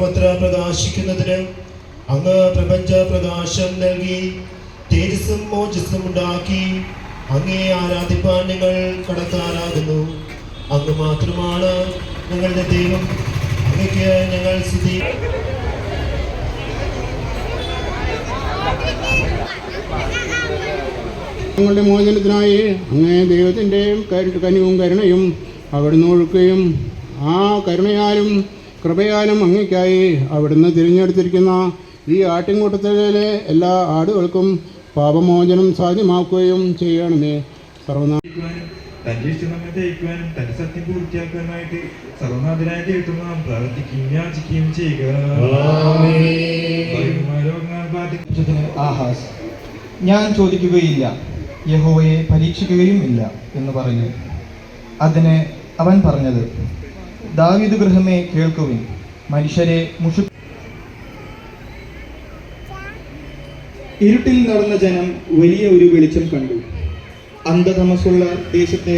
സർവത്ര പ്രകാശിക്കുന്നതിന് അങ്ങ് പ്രപഞ്ച പ്രകാശം നൽകി തേജസ്സും മോജസ്സും ഉണ്ടാക്കി അങ്ങേ ആരാധിപ്പാൻ ഞങ്ങൾ കടക്കാരാകുന്നു. അങ്ങ് മാത്രമാണ് ഞങ്ങളുടെ ദൈവം. അങ്ങയ്ക്ക് ഞങ്ങൾ സ്തുതി. ഞങ്ങളുടെ മോചനത്തിനായി അങ്ങേ ദൈവത്തിൻ്റെ കനിവും കരുണയും അവിടുന്ന് ഒഴുക്കുകയും ആ കരുണയാലും കൃപയാലും അങ്ങയ്ക്കായി അവിടുന്ന് തിരഞ്ഞെടുത്തിരിക്കുന്ന ഈ ആട്ടിൻകൂട്ടത്തിലെ എല്ലാ ആടുകൾക്കും പാപമോചനം സാധ്യമാക്കുകയും ചെയ്യണമേ. തന്റെ ഇഷ്ടം നമ്മെ ജയിക്കുവാനും തന്റെ സത്യം പൂർത്തിയാക്കുവാനായിട്ട് സർവനാഥനായ ദൈവത്തിൽ നാം പ്രാർത്ഥിക്കുകയും യാചിക്കുകയും ചെയ്യുക. ആഹാസ്, ഞാൻ ചോദിക്കുകയില്ല, യഹോവയെ പരീക്ഷിക്കുകയും ഇല്ല എന്ന് പറഞ്ഞു. അതിന് അവൻ പറഞ്ഞത്, ദാവീദ് ഗൃഹമേ കേൾക്കുവിൻ, മനുഷ്യരെ ഇരുട്ടിൽ നടന്ന ജനം വലിയ ഒരു വെളിച്ചം കണ്ടു. അന്ധതമസുള്ള ദേശത്തെ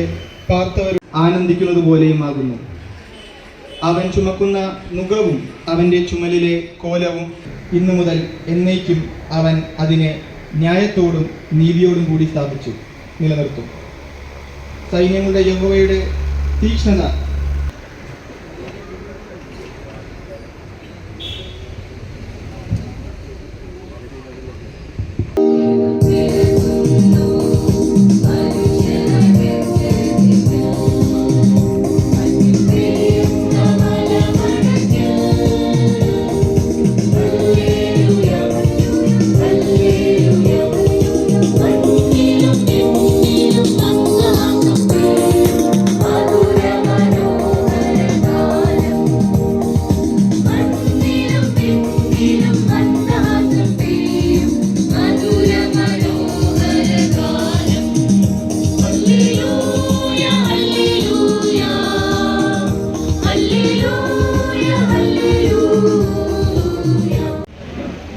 പാർത്തവർ ആനന്ദിക്കുന്നത് പോലെയുമാകുന്നു. അവൻ ചുമക്കുന്ന നുകവും അവൻ്റെ ചുമലിലെ കോലവും ഇന്നു മുതൽ എന്നേക്കും അവൻ അതിനെ ന്യായത്തോടും നീതിയോടും കൂടി സ്ഥാപിച്ചു നിലനിർത്തും. സൈന്യങ്ങളുടെ യഹോവയുടെ തീക്ഷ്ണത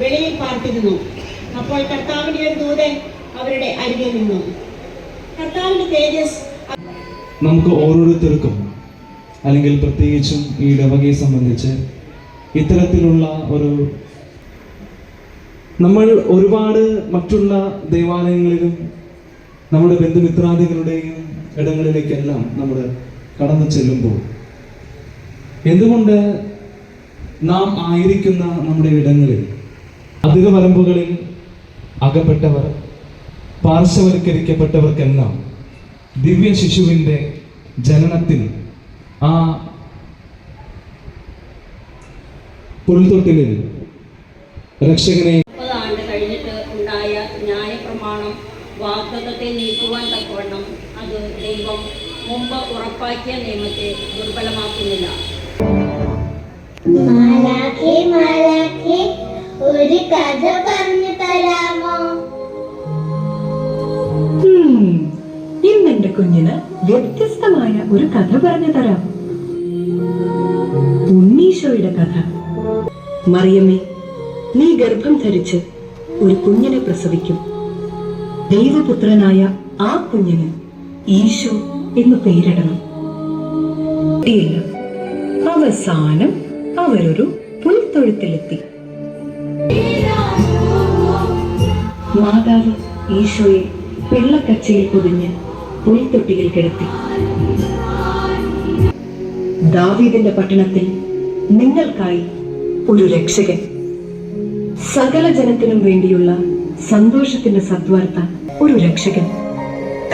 വെളിയിൽ പാർത്തിരുന്നു. അപ്പോൾ കർത്താവിന്റെ ഒരു ദൂതൻ അവരുടെ അരികെ നിന്നു. കർത്താവിന്റെ തേജസ് നമുക്ക് ഓരോരുത്തർക്കും, അല്ലെങ്കിൽ പ്രത്യേകിച്ചും ഈ ഇടവകയെ സംബന്ധിച്ച് ഇത്തരത്തിലുള്ള നമ്മൾ ഒരുപാട് മറ്റുള്ള ദേവാലയങ്ങളിലും നമ്മുടെ ബന്ധുമിത്രാദികളുടെയും ഇടങ്ങളിലേക്കെല്ലാം നമ്മൾ കടന്നു ചെല്ലുമ്പോൾ എന്തുകൊണ്ട് നാം ആയിരിക്കുന്ന നമ്മുടെ ഇടങ്ങളിൽ അധിക വരമ്പുകളിൽ അകപ്പെട്ടവർ, പാർശ്വവൽക്കരിക്കപ്പെട്ടവർക്കെല്ലാം ദിവ്യ ശിശുവിൻ്റെ ജനനത്തിൽ ആ പുൽത്തൊട്ടിലിൽ രക്ഷകനെ കഴിഞ്ഞിട്ട് ഉണ്ടായ ന്യായപ്രമാണം വാഗ്ദത്തത്തെ നീക്കുവാൻ തക്കവണ്ണം അത് ദൈവം മുമ്പ് ഉറപ്പാക്കിയ നിയമത്തെ ദുർബലമാക്കുന്നില്ല. ഒരു കഥ പറഞ്ഞു തരാമോ? ഇന്നെന്റെ കുഞ്ഞിന് വ്യത്യസ്തമായ ഒരു കഥ പറഞ്ഞു തരാം. ഉണ്ണീശോയുടെ കഥ. മറിയമ്മേ, നീ ഗർഭം ധരിച്ച് ഒരു കുഞ്ഞിനെ പ്രസവിക്കും. ദൈവപുത്രനായ ആ കുഞ്ഞിന് ഈശോ എന്ന് പേരിടണം. അവസാനം അവരൊരു പുൽത്തൊഴുത്തിലെത്തി. മാതാവ് ഈശോയെ വെള്ളക്കച്ചയിൽ പൊതിഞ്ഞ് പുൽത്തൊട്ടിയിൽ കിടത്തി. ദാവീദിന്റെ പട്ടണത്തിൽ നിങ്ങൾക്കായി ഒരു രക്ഷകൻ, സകല ജനത്തിനും വേണ്ടിയുള്ള സന്തോഷത്തിന്റെ സദ്വാർത്ത, ഒരു രക്ഷകൻ,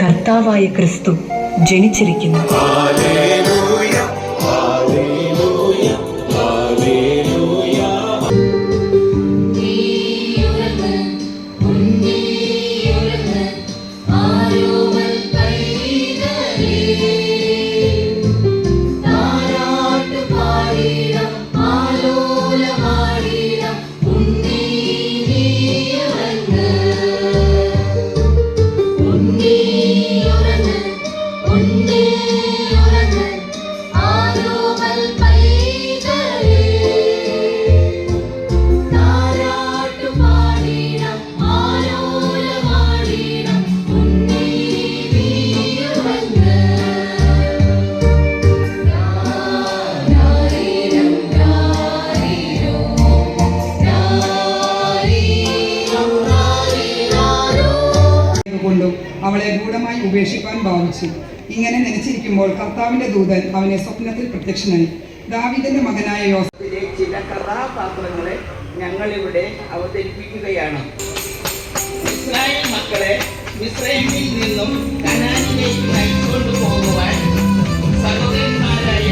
കർത്താവായ ക്രിസ്തു ജനിച്ചിരിക്കുന്നു. ഉണ്ണി ഉറങ്ങ് അവളെ ഗൂഢമായി ഉപേക്ഷിക്കാൻ ഭാവിച്ചു. ഇങ്ങനെ നനച്ചിരിക്കുമ്പോൾ കർത്താവിന്റെ ദൂതൻ അവനെ സ്വപ്നത്തിൽ പ്രത്യക്ഷനായി. ദാവീദിന്റെ മകനായ യോസേഫിലെ ചില കഥാപാത്രങ്ങളെ ഞങ്ങളിവിടെ അവതരിപ്പിക്കുകയാണ്. ഇസ്രായേൽ മക്കളെ മിസ്രയീമിൽ നിന്നും കനാനിലേക്ക് നയിച്ചുകൊണ്ടു പോകുവാൻ സഹോദരന്മാരായ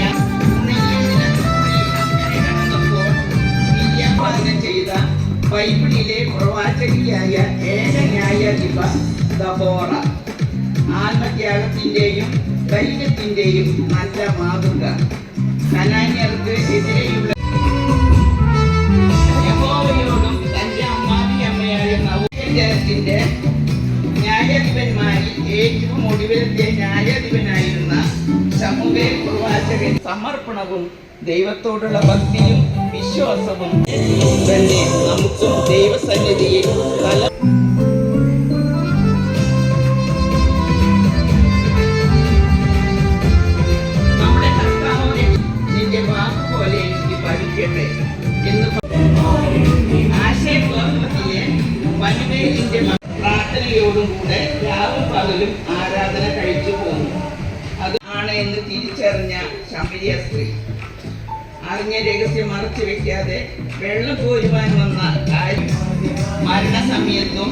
ചെയ്ത ബൈബിളിലെ പ്രവാചകിയായ ഏക ന്യായാധിപ ദബോറ ആത്മത്യാഗത്തിന്റെയും ധൈര്യത്തിന്റെയും നല്ല മാതൃക. കനാന്യർക്ക് എതിരെയുള്ള യഹോവയോടും തന്റെ അമ്മാവിയമ്മയായ നവജനത്തിന്റെ ന്യായാധിപന്മാരിൽ ഏറ്റവും ഒടുവിലത്തെ ന്യായാധിപനായിരുന്ന ശമൂവേൽ പ്രവാചകൻ സമർപ്പണവും ദൈവത്തോടുള്ള ഭക്തിയും വിശ്വാസവും തന്നെ നമുക്കും ദൈവസന്നിധിയിൽ നമ്മുടെ കർത്താവിനെ നിന്റെ വാക്കുപോലെ എനിക്ക് പഠിക്കട്ടെ എന്ന് ആശയക്ലോകത്തിലെ പനുവേലിന്റെ പ്രാർത്ഥനയോടും കൂടെ രാവും പകലും ആരാധന കഴിച്ചു പോന്നു. അത് ആണ് എന്ന് തിരിച്ചറിഞ്ഞ ശമരിയ സ്ത്രീ അറിഞ്ഞ രഹസ്യം മറച്ചു വെക്കാതെ വെള്ളം കോരുവാൻ വന്ന മരണസമയത്തും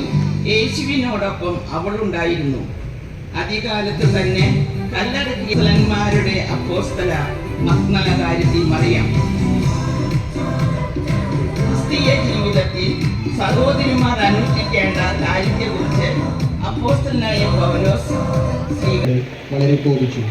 യേശുവിനോടൊപ്പം അവളുണ്ടായിരുന്നു. അധികാലത്ത് തന്നെ കല്ലറക്കിമാരുടെ അപ്പോസ്തല മഗ്ദല കാര്യത്തിൽ മറിയാം. ക്രിസ്തീയ ജീവിതത്തിൽ സഹോദരിമാർ അനുഷ്ഠിക്കേണ്ട കാര്യത്തെക്കുറിച്ച് അപ്പോസ്തലനായ പൗലോസ് വളരെ കോപിച്ചു.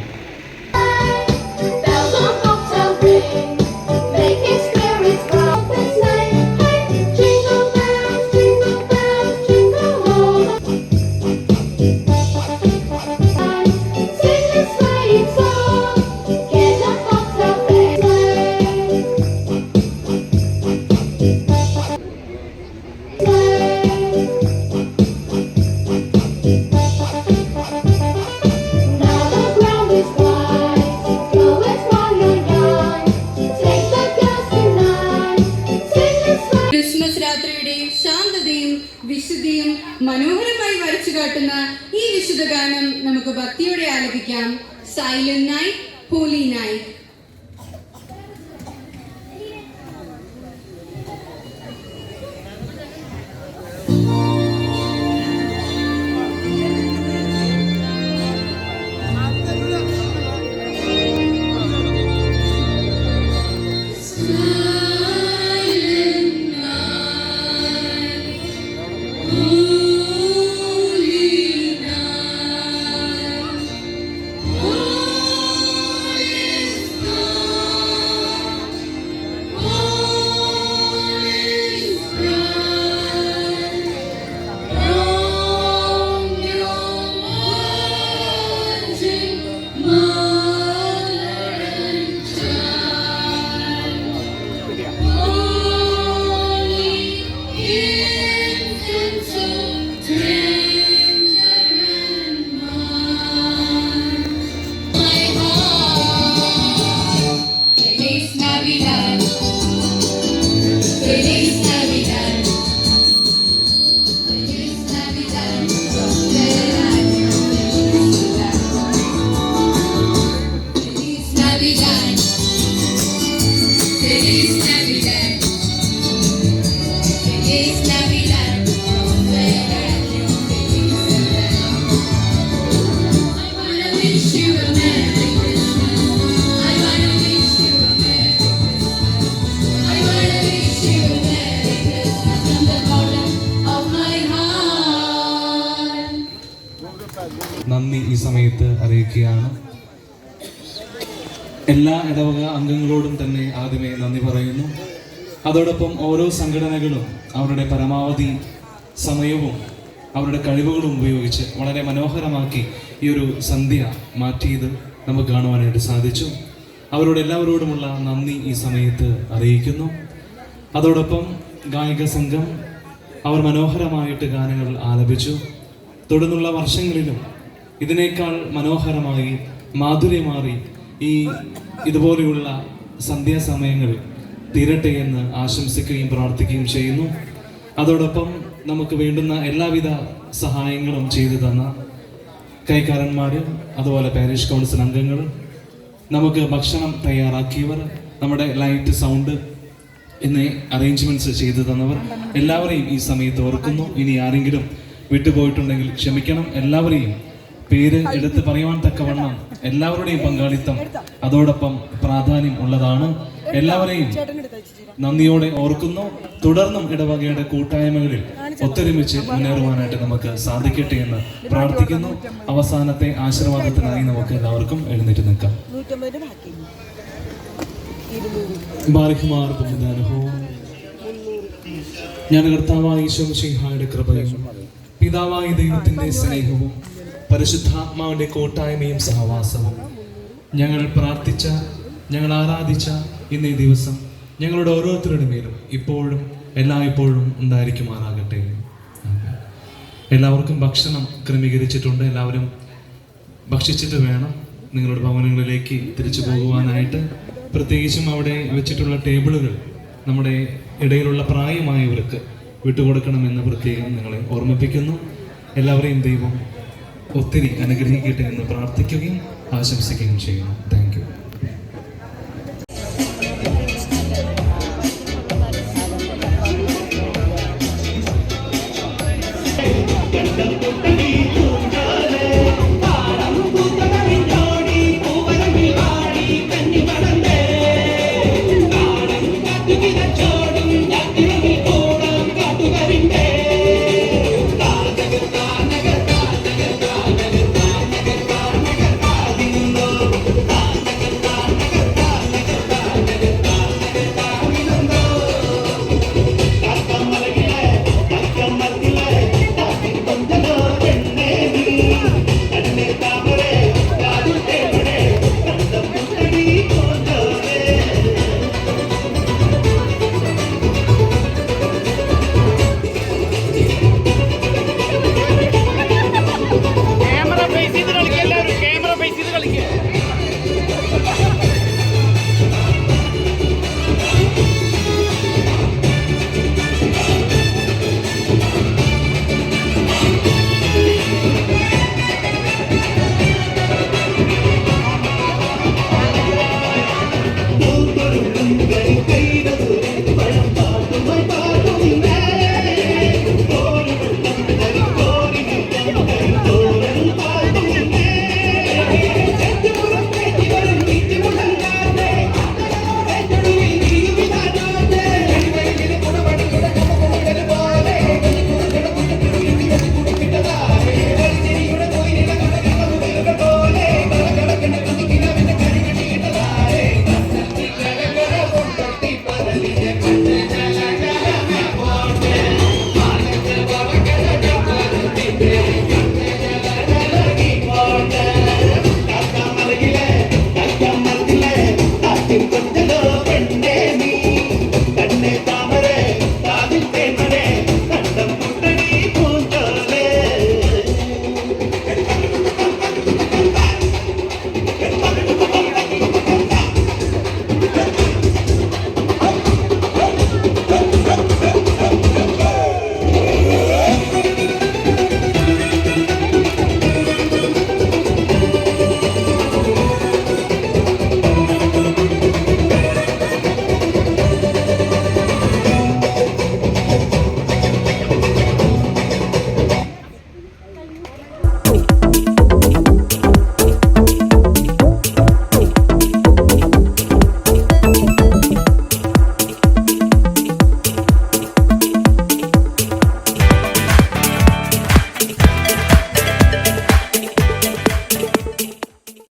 വിശുദ്ധിയും മനോഹരമായി വരച്ചു കാട്ടുന്ന ഈ വിശുദ്ധ ഗാനം നമുക്ക് ഭക്തിയോടെ ആലപിക്കാം. Silent night, holy night. നന്ദി ഈ സമയത്ത് അറിയിക്കുകയാണ്. എല്ലാ ഇടവക അംഗങ്ങളോടും തന്നെ ആദ്യമേ നന്ദി പറയുന്നു. അതോടൊപ്പം ഓരോ സംഘടനകളും അവരുടെ പരമാവധി സമയവും അവരുടെ കഴിവുകളും ഉപയോഗിച്ച് വളരെ മനോഹരമാക്കി ഈ ഒരു സന്ധ്യ മാറ്റിയത് നമുക്ക് കാണുവാനായിട്ട് സാധിച്ചു. അവരോട് എല്ലാവരോടുമുള്ള നന്ദി ഈ സമയത്ത് അറിയിക്കുന്നു. അതോടൊപ്പം ഗായിക സംഘം അവർ മനോഹരമായിട്ട് ഗാനങ്ങൾ ആലപിച്ചു. തുടർന്നുള്ള വർഷങ്ങളിലും ഇതിനേക്കാൾ മനോഹരമായി മാധുര്യമേറി ഇതുപോലെയുള്ള സന്ധ്യാസമയങ്ങൾ തീരട്ടെ എന്ന് ആശംസിക്കുകയും പ്രാർത്ഥിക്കുകയും ചെയ്യുന്നു. അതോടൊപ്പം നമുക്ക് വേണ്ടുന്ന എല്ലാവിധ സഹായങ്ങളും ചെയ്തു തന്ന കൈക്കാരന്മാർ, അതുപോലെ പാരിഷ് കൗൺസിൽ അംഗങ്ങൾ, നമുക്ക് ഭക്ഷണം തയ്യാറാക്കിയവർ, നമ്മുടെ ലൈറ്റ്, സൗണ്ട് എന്നീ അറേഞ്ച്മെന്റ്സ് ചെയ്തു തന്നവർ എല്ലാവരെയും ഈ സമയത്ത് ഓർക്കുന്നു. ഇനി ആരെങ്കിലും വിട്ടുപോയിട്ടുണ്ടെങ്കിൽ ക്ഷമിക്കണം. എല്ലാവരെയും പേര് എടുത്ത് പറയുവാൻ തക്കവണ്ണം എല്ലാവരുടെയും പങ്കാളിത്തം അതോടൊപ്പം പ്രാധാന്യം ഉള്ളതാണ്. എല്ലാവരെയും നന്ദിയോടെ ഓർക്കുന്നു. തുടർന്നും ഇടവകയുടെ കൂട്ടായ്മകളിൽ ഒത്തൊരുമിച്ച് മുന്നേറുവാനായിട്ട് നമുക്ക് സാധിക്കട്ടെ എന്ന് പ്രാർത്ഥിക്കുന്നു. അവസാനത്തെ ആശീർവാദത്തിനായി നമുക്ക് എല്ലാവർക്കും എഴുന്നേറ്റ് നിൽക്കാം. ഞാൻ കർത്താവായ ഈശോ മിശിഹായുടെ കൃപയും പിതാവായ ദൈവത്തിന്റെ സ്നേഹവും പരിശുദ്ധാത്മാവിന്റെ കൂട്ടായ്മയും സഹവാസവും ഞങ്ങൾ പ്രാർത്ഥിച്ച, ഞങ്ങൾ ആരാധിച്ച ഇന്നീ ദിവസം ഞങ്ങളുടെ ഓരോരുത്തരുടെ മേലും ഇപ്പോഴും എല്ലായ്പ്പോഴും ഉണ്ടായിരിക്കുമാറാകട്ടെ. എല്ലാവർക്കും ഭക്ഷണം ക്രമീകരിച്ചിട്ടുണ്ട്. എല്ലാവരും ഭക്ഷിച്ചിട്ട് വേണം നിങ്ങളുടെ ഭവനങ്ങളിലേക്ക് തിരിച്ചു പോകുവാനായിട്ട്. പ്രത്യേകിച്ചും അവിടെ വെച്ചിട്ടുള്ള ടേബിളുകൾ നമ്മുടെ ഇടയിലുള്ള പ്രായമായവർക്ക് വിട്ടുകൊടുക്കണമെന്ന് പ്രത്യേകം നിങ്ങളെ ഓർമ്മിപ്പിക്കുന്നു. എല്ലാവരെയും ദൈവം ഒത്തിരി അനുഗ്രഹിക്കട്ടെ എന്ന് പ്രാർത്ഥിക്കുകയും ആശംസിക്കുകയും ചെയ്യുന്നു.